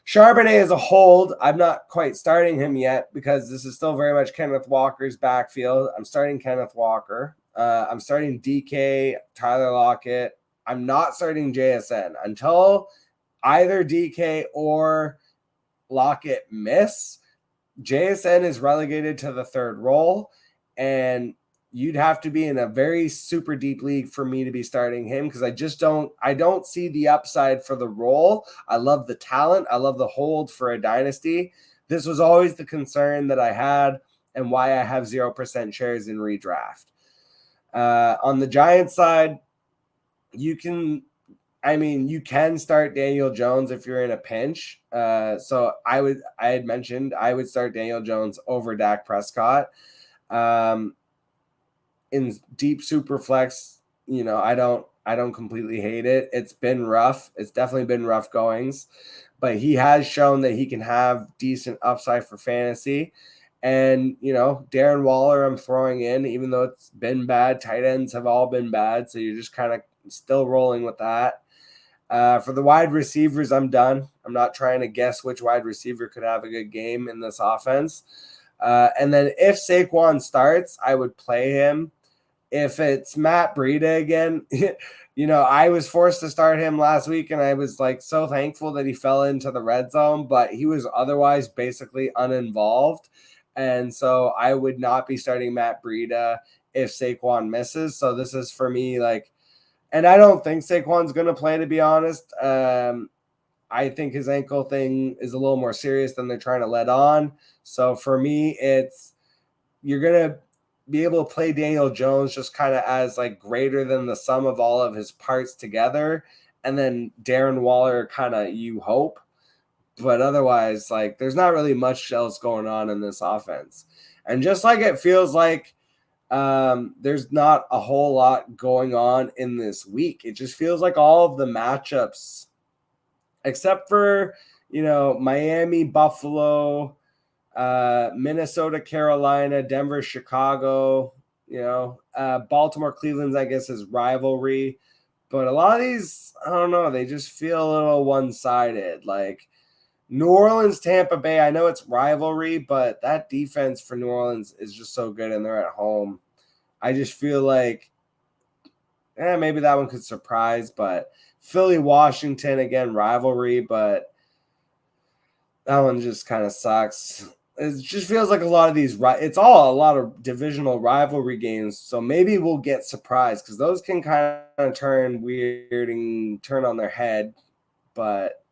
Charbonnet is a hold. I'm not quite starting him yet because this is still very much Kenneth Walker's backfield. I'm starting Kenneth Walker. I'm starting DK, Tyler Lockett. I'm not starting JSN until either DK or Lockett miss. JSN is relegated to the third role, and you'd have to be in a very super deep league for me to be starting him because I don't see the upside for the role. I love the talent. I love the hold for a dynasty. This was always the concern that I had and why I have 0% shares in redraft. On the Giants side, you can start Daniel Jones if you're in a pinch. So I had mentioned I would start Daniel Jones over Dak Prescott. In deep super flex, I don't completely hate it. It's been rough. It's definitely been rough goings, but he has shown that he can have decent upside for fantasy. And, Darren Waller I'm throwing in, even though it's been bad. Tight ends have all been bad, so you're just kind of still rolling with that. For the wide receivers, I'm done. I'm not trying to guess which wide receiver could have a good game in this offense. And then if Saquon starts, I would play him. If it's Matt Breida again, I was forced to start him last week, and I was like so thankful that he fell into the red zone, but he was otherwise basically uninvolved. And so I would not be starting Matt Breida if Saquon misses. So this is for me, and I don't think Saquon's going to play, to be honest. I I think his ankle thing is a little more serious than they're trying to let on. So for me, you're going to be able to play Daniel Jones just kind of as like greater than the sum of all of his parts together. And then Darren Waller kind of, you hope. But otherwise, like, there's not really much else going on in this offense. And just like it feels like there's not a whole lot going on in this week. It just feels like all of the matchups, except for, Miami, Buffalo, Minnesota, Carolina, Denver, Chicago, Baltimore, Cleveland's, I guess, is rivalry. But a lot of these, I don't know, they just feel a little one-sided. Like New Orleans, Tampa Bay, I know it's rivalry, but that defense for New Orleans is just so good, and they're at home. I just feel like maybe that one could surprise, but Philly, Washington, again, rivalry, but that one just kind of sucks. It just feels like a lot of these, it's all a lot of divisional rivalry games, so maybe we'll get surprised because those can kind of turn weird and turn on their head, but,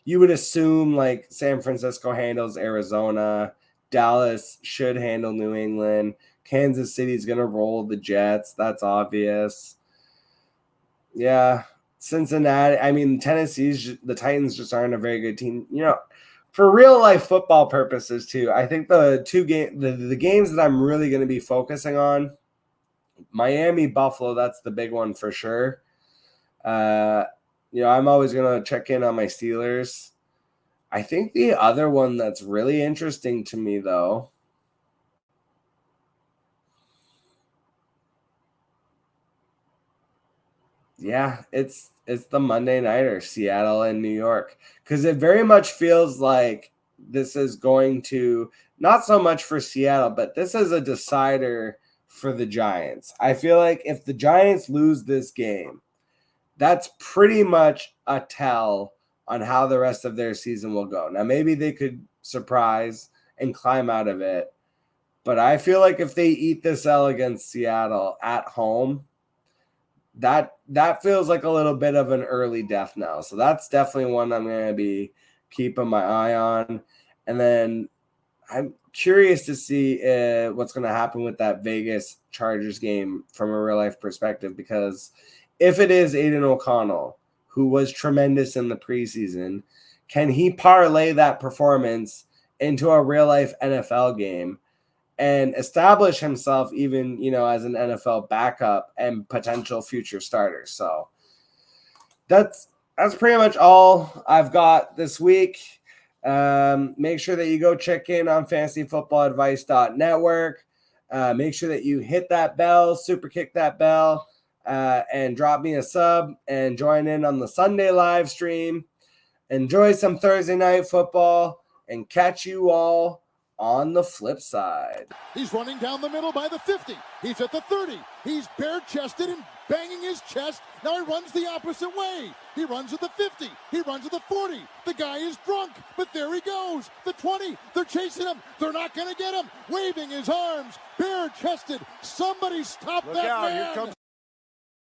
you would assume like San Francisco handles Arizona, Dallas should handle New England, Kansas City's going to roll the Jets. That's obvious. Yeah. Cincinnati, I mean, Tennessee's, the Titans just aren't a very good team. For real life football purposes too, I think the games that I'm really going to be focusing on, Miami, Buffalo, that's the big one for sure. I'm always going to check in on my Steelers. I think the other one that's really interesting to me, though, it's the Monday Nighter, Seattle and New York, because it very much feels like this is going to, not so much for Seattle, but this is a decider for the Giants. I feel like if the Giants lose this game, that's pretty much a tell on how the rest of their season will go. Now, maybe they could surprise and climb out of it, but I feel like if they eat this L against Seattle at home, that feels like a little bit of an early death knell. So that's definitely one I'm going to be keeping my eye on. And then I'm curious to see what's going to happen with that Vegas Chargers game from a real life perspective, because if it is Aiden O'Connell, who was tremendous in the preseason, can he parlay that performance into a real life NFL game and establish himself even, as an NFL backup and potential future starter? So that's pretty much all I've got this week. Make sure that you go check in on fantasyfootballadvice.network. Make sure that you hit that bell, super kick that bell, and drop me a sub and join in on the Sunday live stream. Enjoy some Thursday night football and catch you all on the flip side. He's running down the middle by the 50. He's at the 30. He's bare-chested and banging his chest. Now he runs the opposite way. He runs at the 50. He runs at the 40. The guy is drunk, but there he goes. The 20. They're chasing him. They're not going to get him. Waving his arms, bare-chested. Somebody stop that man. Here comes